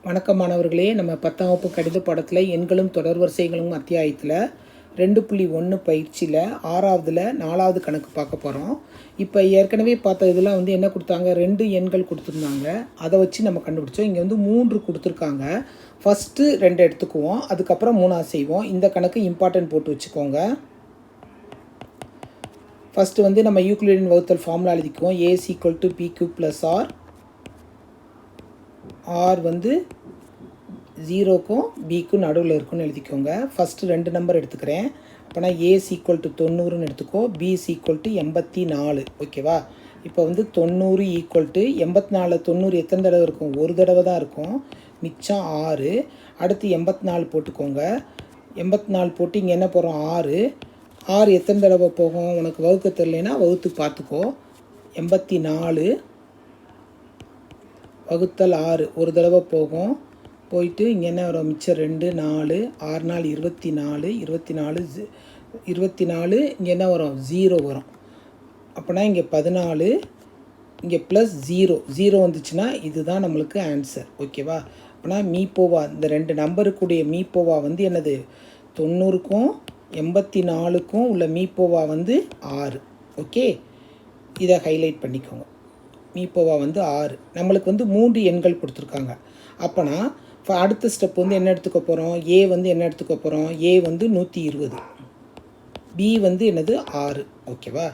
வணக்கம் மாணவர்களே, நம்ம 10ஆம் வகுப்பு கணித பாடத்தில் எண்களும் தொடர்வரிசைகளும் அத்தியாயத்தில் 2.1 பயிற்சியில் 6வதுல 4வது கணக்கு பார்க்க போகிறோம். இப்போ ஏற்கனவே பார்த்த இதெல்லாம் என்ன கொடுத்தாங்க, 2 எண்கள் கொடுத்துருந்தாங்க. அதை வச்சு நம்ம கண்டுபிடிச்சோம். இங்கே 3 கொடுத்துருக்காங்க. ஃபஸ்ட்டு 2 எடுத்துக்குவோம், அதுக்கப்புறம் 3ஆவது செய்வோம். இந்த கணக்கு இம்பார்ட்டன்ட் போட்டு வச்சுக்கோங்க. ஃபஸ்ட்டு நம்ம யூக்ளிடியன் வகுத்தல் ஃபார்முலா எழுதிக்குவோம். A = PQ + R. ஆர் 0க்கும் பிக்கும் நடுவில் இருக்குன்னு எழுதிக்கோங்க. ஃபஸ்ட்டு 2 நம்பர் எடுத்துக்கிறேன். அப்போனா A = 90ன்னு எடுத்துக்கோ, B = 84. ஓகேவா? இப்போ 90 = 84. 90 எத்தனை தடவை இருக்கும்? ஒரு தடவை தான் இருக்கும். மிச்சம் 6. அடுத்து 84 போட்டுக்கோங்க. 84 போட்டு இங்கே என்ன போகிறோம்? 6. 6 எத்தனை தடவை போகும்? உனக்கு வகுக்க தெரியலைன்னா வகுத்து பார்த்துக்கோ. 84 வகுத்தல் 6 ஒரு தடவை போகும். போயிட்டு இங்கே என்ன வரும்? மிச்சம் 2, 4, 6 நாள் 24, 24 இங்கே என்ன வரும்? 0 வரும். அப்போனா இங்கே 14, இங்கே ப்ளஸ் 0 வந்துச்சுன்னா இதுதான் நம்மளுக்கு ஆன்சர். ஓகேவா? அப்போனா மீப்போவா, இந்த 2 நம்பருக்குடைய மீப்போவா என்னது? 90க்கும் 84க்கும் உள்ள மீப்போவா 6. ஓகே, இதை ஹைலைட் பண்ணிக்கோங்க. மீப்போவா 6. நம்மளுக்கு 3 எண்கள் கொடுத்துருக்காங்க. அப்போனா அடுத்த ஸ்டெப் என்ன எடுத்துக்க போகிறோம்? ஏ என்ன எடுத்துக்க போகிறோம்? ஏ 120, பி என்னது? 6. ஓகேவா?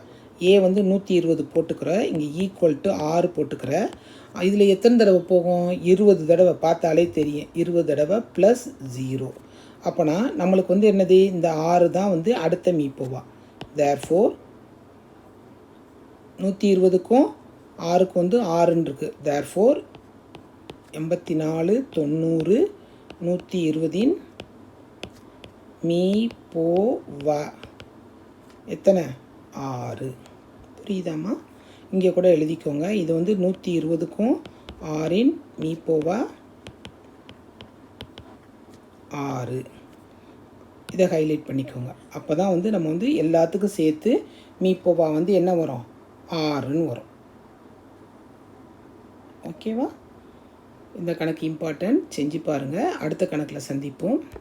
ஏ 120 போட்டுக்கிற, இங்கே = 6 போட்டுக்கிற. இதில் எத்தனை தடவை போகும்? 20 தடவை. பார்த்தாலே தெரியும், 20 தடவை ப்ளஸ் 0. அப்போனா நம்மளுக்கு என்னது? இந்த 6 தான் அடுத்த மீப்போவா. தேர்ஃபோர் 120க்கும் 6க்கும் 6ன்னு இருக்குது. தேர்ஃபோர் 84, 90, 120 மீப்போவா எத்தனை? 6. புரியுதாம்மா? இங்கே கூட எழுதிக்கோங்க. இது 120க்கும் 6ன் மீப்போவா 6. இதை ஹைலைட் பண்ணிக்கோங்க. அப்போ தான் நம்ம எல்லாத்துக்கும் சேர்த்து மீப்போவா என்ன வரும்? 6ன்னு வரும். ஓகேவா? இந்த கணக்கு இம்பார்ட்டன்ட், செஞ்சு பாருங்கள். அடுத்த கணக்கில் சந்திப்போம்.